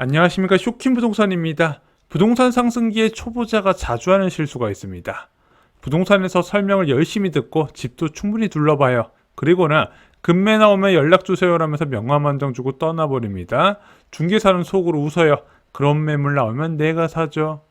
안녕하십니까. 쇼킹 부동산입니다. 부동산 상승기에 초보자가 자주 하는 실수가 있습니다. 부동산에서 설명을 열심히 듣고 집도 충분히 둘러봐요. 그리고는 금매 나오면 연락 주세요라면서 명함 한 장 주고 떠나버립니다. 중개사는 속으로 웃어요. 그런 매물 나오면 내가 사죠.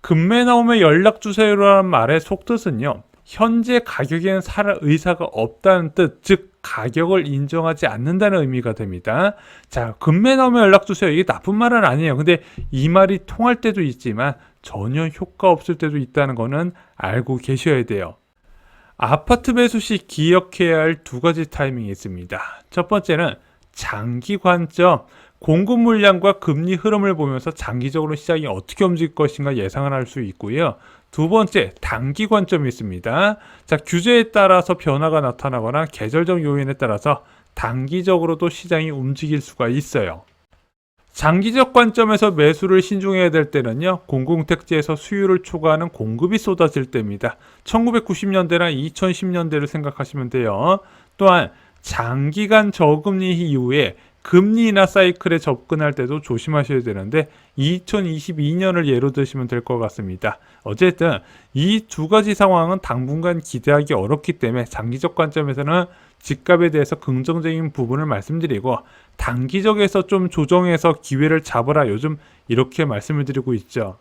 금매 나오면 연락 주세요라는 말의 속뜻은요, 현재 가격에는 살 의사가 없다는 뜻, 즉 가격을 인정하지 않는다는 의미가 됩니다. 자, 금매 나오면 연락 주세요. 이게 나쁜 말은 아니에요. 근데 이 말이 통할 때도 있지만 전혀 효과 없을 때도 있다는 거는 알고 계셔야 돼요. 아파트 매수 시 기억해야 할 두 가지 타이밍이 있습니다. 첫 번째는 장기 관점, 공급 물량과 금리 흐름을 보면서 장기적으로 시장이 어떻게 움직일 것인가 예상을 할 수 있고요. 두 번째, 단기 관점이 있습니다. 자, 규제에 따라서 변화가 나타나거나 계절적 요인에 따라서 단기적으로도 시장이 움직일 수가 있어요. 장기적 관점에서 매수를 신중해야 될 때는요, 공공택지에서 수요를 초과하는 공급이 쏟아질 때입니다. 1990년대나 2010년대를 생각하시면 돼요. 또한 장기간 저금리 이후에 금리 인하 사이클에 접근할 때도 조심하셔야 되는데 2022년을 예로 드시면 될 것 같습니다. 어쨌든 이 두 가지 상황은 당분간 기대하기 어렵기 때문에 장기적 관점에서는 집값에 대해서 긍정적인 부분을 말씀드리고, 단기적에서 좀 조정해서 기회를 잡으라, 요즘 이렇게 말씀을 드리고 있죠.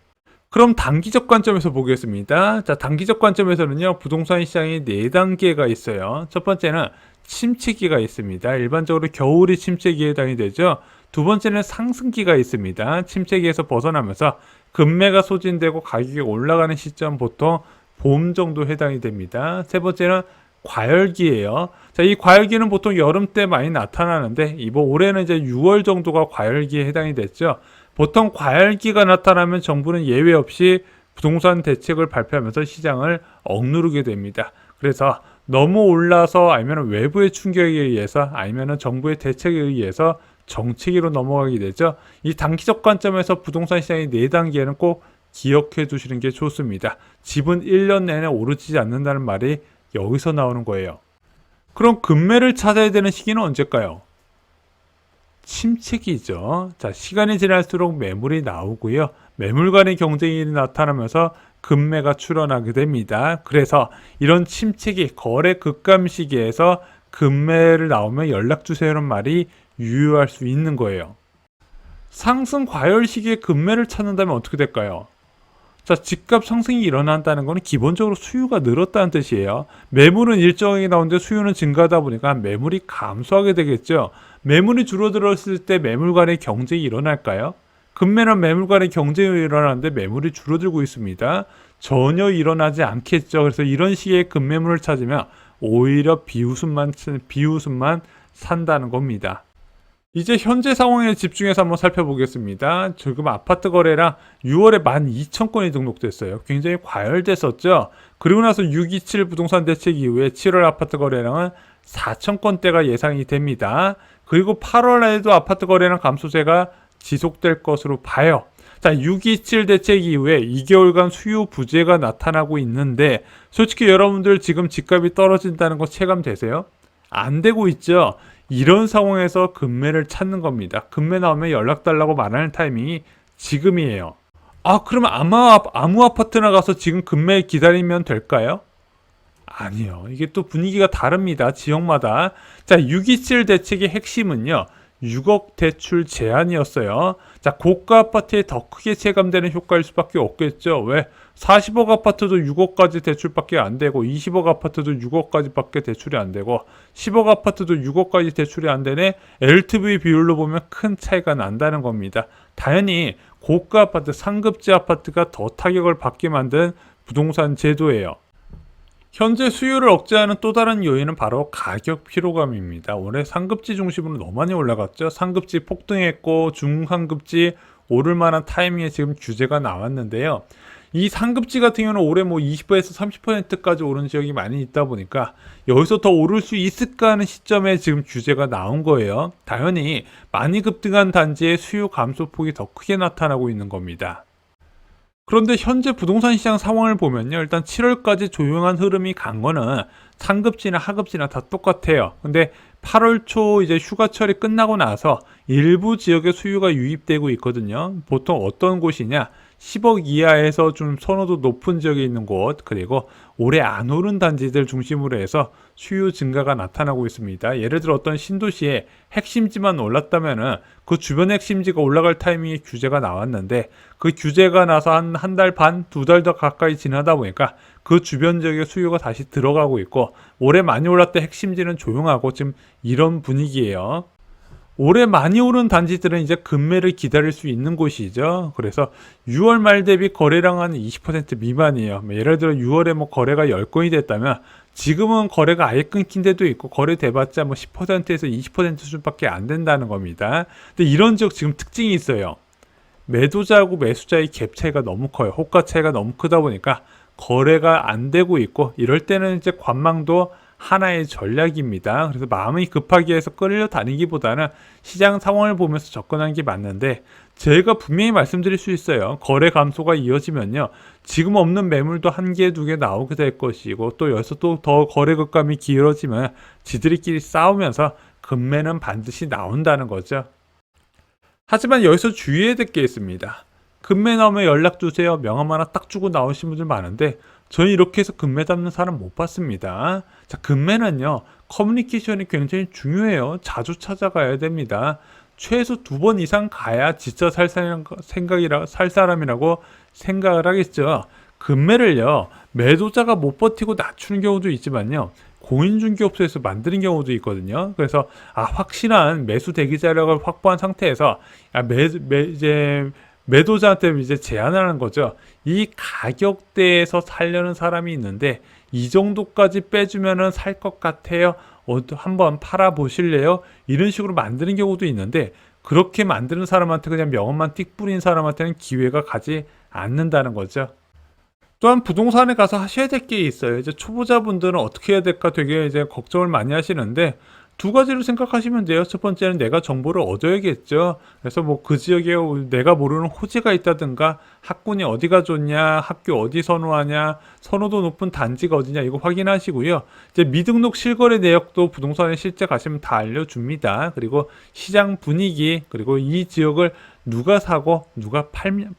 그럼 단기적 관점에서 보겠습니다. 자, 단기적 관점에서는요, 부동산 시장이 4단계가 있어요. 첫 번째는 침체기가 있습니다. 일반적으로 겨울이 침체기에 해당이 되죠. 두 번째는 상승기가 있습니다. 침체기에서 벗어나면서 금매가 소진되고 가격이 올라가는 시점 보통 봄 정도 해당이 됩니다. 세 번째는 과열기예요. 자, 이 과열기는 보통 여름 때 많이 나타나는데 이번 올해는 이제 6월 정도가 과열기에 해당이 됐죠. 보통 과열기가 나타나면 정부는 예외 없이 부동산 대책을 발표하면서 시장을 억누르게 됩니다. 그래서 너무 올라서 아니면 외부의 충격에 의해서 아니면 정부의 대책에 의해서 정체기로 넘어가게 되죠. 이 단기적 관점에서 부동산 시장의 4단계는 꼭 기억해 두시는 게 좋습니다. 집은 1년 내내 오르지 않는다는 말이 여기서 나오는 거예요. 그럼 금매를 찾아야 되는 시기는 언제일까요? 침체기죠. 자, 시간이 지날수록 매물이 나오고요. 매물 간의 경쟁이 나타나면서 금매가 출현하게 됩니다. 그래서 이런 침체기, 거래 급감 시기에서 금매를 나오면 연락 주세요라는 말이 유효할 수 있는 거예요. 상승 과열 시기에 금매를 찾는다면 어떻게 될까요? 자, 집값 상승이 일어난다는 것은 기본적으로 수요가 늘었다는 뜻이에요. 매물은 일정하게 나오는데 수요는 증가하다 보니까 매물이 감소하게 되겠죠. 매물이 줄어들었을 때 매물 간의 경쟁이 일어날까요? 금매는 매물 간의 경쟁이 일어나는데 매물이 줄어들고 있습니다. 전혀 일어나지 않겠죠. 그래서 이런 시기에 금매물을 찾으면 오히려 비웃음만 산다는 겁니다. 이제 현재 상황에 집중해서 한번 살펴보겠습니다. 지금 아파트 거래량 6월에 12,000건이 등록됐어요. 굉장히 과열됐었죠. 그리고 나서 627 부동산 대책 이후에 7월 아파트 거래량은 4,000건대가 예상이 됩니다. 그리고 8월에도 아파트 거래량 감소세가 지속될 것으로 봐요. 자, 627 대책 이후에 2개월간 수요 부재가 나타나고 있는데 솔직히 여러분들 지금 집값이 떨어진다는 거 체감되세요? 안 되고 있죠. 이런 상황에서 금매를 찾는 겁니다. 금매 나오면 연락 달라고 말하는 타이밍이 지금이에요. 아, 그러면 아무 아파트나 가서 지금 금매 기다리면 될까요? 아니요. 이게 또 분위기가 다릅니다. 지역마다. 자, 627 대책의 핵심은요, 6억 대출 제한이었어요. 자, 고가 아파트에 더 크게 체감되는 효과일 수밖에 없겠죠. 왜? 40억 아파트도 6억까지 대출밖에 안 되고 20억 아파트도 6억까지밖에 대출이 안 되고 10억 아파트도 6억까지 대출이 안 되네. LTV 비율로 보면 큰 차이가 난다는 겁니다. 당연히 고가 아파트, 상급지 아파트가 더 타격을 받게 만든 부동산 제도예요. 현재 수요를 억제하는 또 다른 요인은 바로 가격 피로감입니다. 올해 상급지 중심으로 너무 많이 올라갔죠. 상급지 폭등했고 중상급지 오를 만한 타이밍에 지금 규제가 나왔는데요. 이 상급지 같은 경우는 올해 뭐 20%에서 30%까지 오른 지역이 많이 있다 보니까 여기서 더 오를 수 있을까 하는 시점에 지금 규제가 나온 거예요. 당연히 많이 급등한 단지의 수요 감소폭이 더 크게 나타나고 있는 겁니다. 그런데 현재 부동산 시장 상황을 보면요. 일단 7월까지 조용한 흐름이 간 거는 상급지나 하급지나 다 똑같아요. 근데 8월 초 이제 휴가철이 끝나고 나서 일부 지역에 수요가 유입되고 있거든요. 보통 어떤 곳이냐? 10억 이하에서 좀 선호도 높은 지역에 있는 곳, 그리고 올해 안 오른 단지들 중심으로 해서 수요 증가가 나타나고 있습니다. 예를 들어 어떤 신도시에 핵심지만 올랐다면은 그 주변 핵심지가 올라갈 타이밍에 규제가 나왔는데 그 규제가 나서 한 달 반, 두 달 더 가까이 지나다 보니까 그 주변 지역의 수요가 다시 들어가고 있고 올해 많이 올랐던 핵심지는 조용하고 지금 이런 분위기예요. 올해 많이 오른 단지들은 이제 급매를 기다릴 수 있는 곳이죠. 그래서 6월 말 대비 거래량 한 20% 미만이에요. 예를 들어 6월에 뭐 거래가 10건이 됐다면 지금은 거래가 아예 끊긴 데도 있고 거래 돼봤자 뭐 10%에서 20% 수준밖에 안 된다는 겁니다. 근데 이런 지역 지금 특징이 있어요. 매도자하고 매수자의 갭 차이가 너무 커요. 호가 차이가 너무 크다 보니까 거래가 안 되고 있고 이럴 때는 이제 관망도 하나의 전략입니다. 그래서 마음이 급하게 해서 끌려다니기보다는 시장 상황을 보면서 접근하는 게 맞는데 제가 분명히 말씀드릴 수 있어요. 거래 감소가 이어지면요. 지금 없는 매물도 한 개, 두 개 나오게 될 것이고 또 여기서 또 더 거래 급감이 길어지면 지들이끼리 싸우면서 급매는 반드시 나온다는 거죠. 하지만 여기서 주의해야 될 게 있습니다. 금매 나오면 연락 주세요. 명함 하나 딱 주고 나오신 분들 많은데 저는 이렇게 해서 금매 잡는 사람 못 봤습니다. 자, 금매는요. 커뮤니케이션이 굉장히 중요해요. 자주 찾아가야 됩니다. 최소 2번 이상 가야 진짜 살 사람이라고 생각을 하겠죠. 금매를요. 매도자가 못 버티고 낮추는 경우도 있지만요. 공인중개업소에서 만드는 경우도 있거든요. 그래서 확실한 매수 대기 자료를 확보한 상태에서 이제 매도자한테 이제 제안하는 거죠. 이 가격대에서 살려는 사람이 있는데 이 정도까지 빼주면은 살 것 같아요. 한번 팔아 보실래요? 이런 식으로 만드는 경우도 있는데 그렇게 만드는 사람한테 그냥 명언만 띡 뿌린 사람한테는 기회가 가지 않는다는 거죠. 또한 부동산에 가서 하셔야 될 게 있어요. 이제 초보자분들은 어떻게 해야 될까 되게 이제 걱정을 많이 하시는데 두 가지로 생각하시면 돼요. 첫 번째는 내가 정보를 얻어야겠죠. 그래서 뭐 그 지역에 내가 모르는 호재가 있다든가 학군이 어디가 좋냐, 학교 어디 선호하냐, 선호도 높은 단지가 어디냐 이거 확인하시고요. 이제 미등록 실거래 내역도 부동산에 실제 가시면 다 알려줍니다. 그리고 시장 분위기 그리고 이 지역을 누가 사고 누가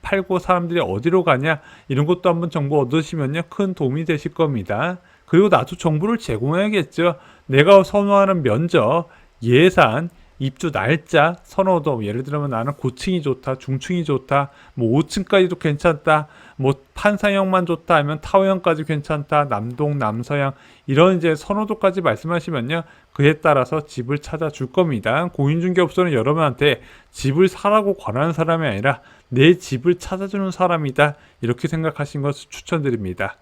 팔고 사람들이 어디로 가냐 이런 것도 한번 정보 얻으시면요 큰 도움이 되실 겁니다. 그리고 나도 정보를 제공해야겠죠. 내가 선호하는 면적, 예산, 입주 날짜, 선호도 예를 들면 나는 고층이 좋다, 중층이 좋다, 뭐 5층까지도 괜찮다, 뭐 판상형만 좋다 하면 타워형까지 괜찮다, 남동, 남서양 이런 이제 선호도까지 말씀하시면요 그에 따라서 집을 찾아줄 겁니다. 공인중개업소는 여러분한테 집을 사라고 권하는 사람이 아니라 내 집을 찾아주는 사람이다 이렇게 생각하신 것을 추천드립니다.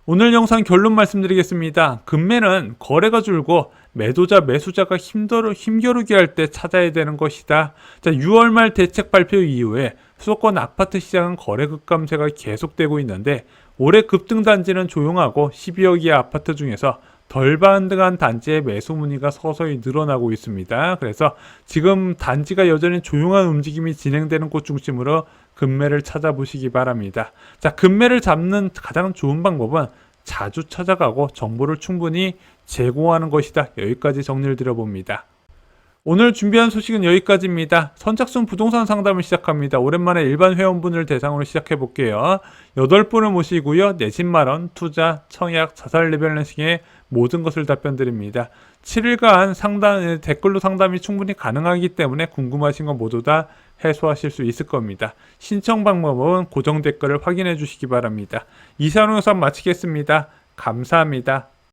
오늘 영상 결론 말씀드리겠습니다. 금매는 거래가 줄고 매도자, 매수자가 힘겨루기 할 때 찾아야 되는 것이다. 자, 6월 말 대책 발표 이후에 수도권 아파트 시장은 거래 급감세가 계속되고 있는데 올해 급등 단지는 조용하고 12억 이하 아파트 중에서 덜 반등한 단지의 매수 문의가 서서히 늘어나고 있습니다. 그래서 지금 단지가 여전히 조용한 움직임이 진행되는 곳 중심으로 금매를 찾아보시기 바랍니다. 자, 금매를 잡는 가장 좋은 방법은 자주 찾아가고 정보를 충분히 제공하는 것이다. 여기까지 정리를 드려봅니다. 오늘 준비한 소식은 여기까지입니다. 선착순 부동산 상담을 시작합니다. 오랜만에 일반 회원분을 대상으로 시작해 볼게요. 8분을 모시고요. 내 집 마련, 투자, 청약, 자살 리밸런싱의 모든 것을 답변 드립니다. 7일간 댓글로 상담이 충분히 가능하기 때문에 궁금하신 건 모두 다 해소하실 수 있을 겁니다. 신청 방법은 고정 댓글을 확인해 주시기 바랍니다. 이상 영상 마치겠습니다. 감사합니다.